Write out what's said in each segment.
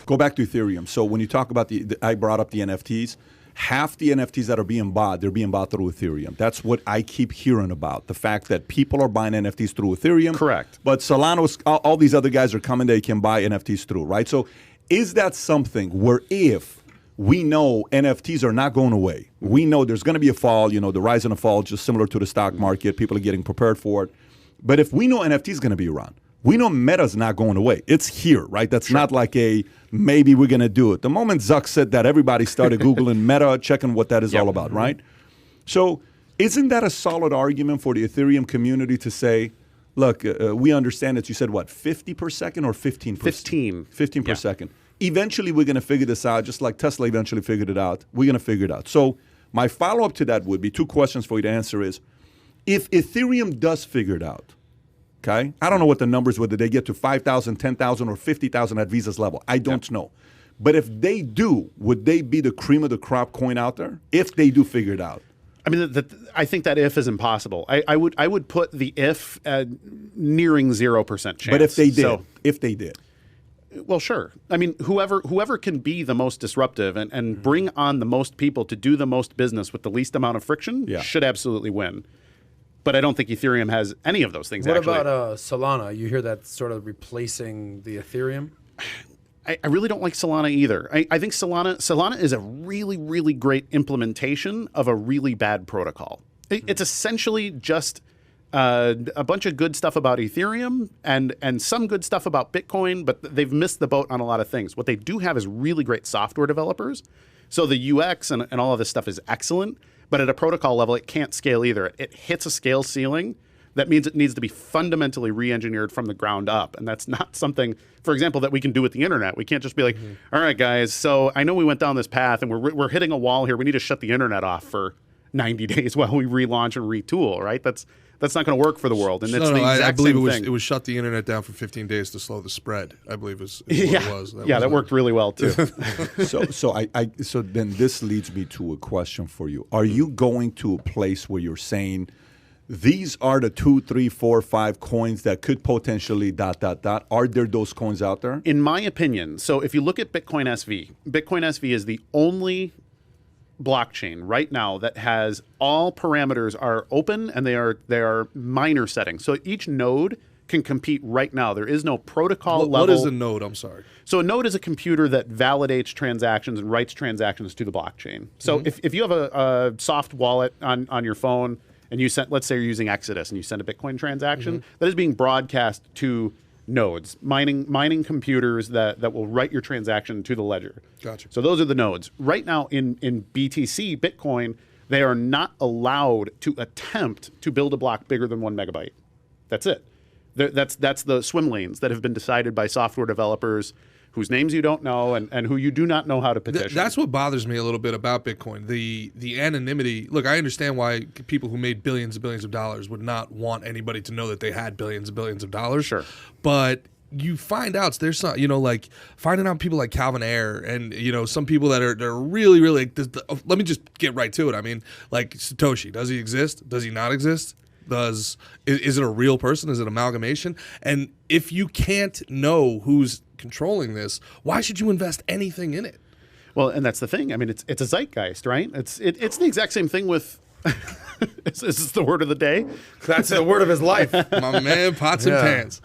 Go back to Ethereum. So when you talk about I brought up the NFTs. Half the NFTs that are being bought, they're being bought through Ethereum. That's what I keep hearing about, the fact that people are buying NFTs through Ethereum. Correct. But Solana, all these other guys are coming, they can buy NFTs through, right? So is that something where if we know NFTs are not going away, we know there's going to be a fall, the rise and a fall, just similar to the stock market, people are getting prepared for it. But if we know NFT is going to be around, we know Meta's not going away. It's here, right? That's not like maybe we're going to do it. The moment Zuck said that, everybody started Googling Meta, checking what that is all about, right? So isn't that a solid argument for the Ethereum community to say, look, we understand that you said, 50 per second or 15 per 15. 15 per second. Eventually, we're going to figure this out, just like Tesla eventually figured it out. We're going to figure it out. So my follow-up to that would be 2 questions for you to answer is, if Ethereum does figure it out, okay? I don't know what the numbers, whether they get to 5,000, 10,000, or 50,000 at Visa's level. I don't know. But if they do, would they be the cream of the crop coin out there? If they do figure it out. I mean, I think that if is impossible. I would put the if at nearing 0% chance. But if they did. Well, sure. I mean, whoever can be the most disruptive and bring on the most people to do the most business with the least amount of friction should absolutely win. But I don't think Ethereum has any of those things. What about Solana? You hear that sort of replacing the Ethereum? I really don't like Solana either. I think Solana is a really, really great implementation of a really bad protocol. It's essentially just a bunch of good stuff about Ethereum and some good stuff about Bitcoin, but they've missed the boat on a lot of things. What they do have is really great software developers. So the UX and all of this stuff is excellent, but at a protocol level, it can't scale either. It hits a scale ceiling. That means it needs to be fundamentally re-engineered from the ground up. And that's not something, for example, that we can do with the internet. We can't just be like, all right, guys, so I know we went down this path and we're hitting a wall here. We need to shut the internet off for 90 days while we relaunch and retool, right? That's not going to work for the world. And it's the exact I believe same thing. It was shut the internet down for 15 days to slow the spread, I believe is what it was. That worked really well, too. So then this leads me to a question for you. Are you going to a place where you're saying, these are the 2, 3, 4, 5 coins that could potentially ... Are there those coins out there? In my opinion, so if you look at Bitcoin SV is the only blockchain right now that has all parameters are open and they are minor settings. So each node can compete right now. There is no protocol level. What is a node? I'm sorry. So a node is a computer that validates transactions and writes transactions to the blockchain. So if you have a soft wallet on your phone, and you send, let's say you're using Exodus and you send a Bitcoin transaction, that is being broadcast to nodes, mining computers that will write your transaction to the ledger. Gotcha. So those are the nodes. Right now in BTC, Bitcoin, they are not allowed to attempt to build a block bigger than 1 megabyte. That's it. That's the swim lanes that have been decided by software developers whose names you don't know and who you do not know how to petition. That's what bothers me a little bit about Bitcoin. The anonymity. Look, I understand why people who made billions and billions of dollars would not want anybody to know that they had billions and billions of dollars. Sure. But you find out there's some, like finding out people like Calvin Ayre and, some people that are really, really, let me just get right to it. I mean, like Satoshi, does he exist? Does he not exist? Is it a real person? Is it amalgamation? And if you can't know who's controlling this, why should you invest anything in it? Well, and that's the thing. I mean, it's a zeitgeist, right? It's the exact same thing with. Is this the word of the day? That's the word of his life. My man, pots and pans.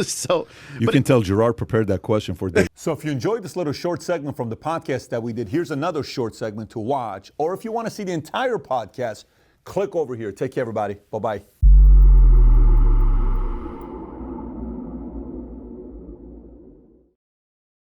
So you can tell Gerard prepared that question for Dave. So if you enjoyed this little short segment from the podcast that we did, here's another short segment to watch. Or if you want to see the entire podcast, click over here. Take care, everybody. Bye-bye.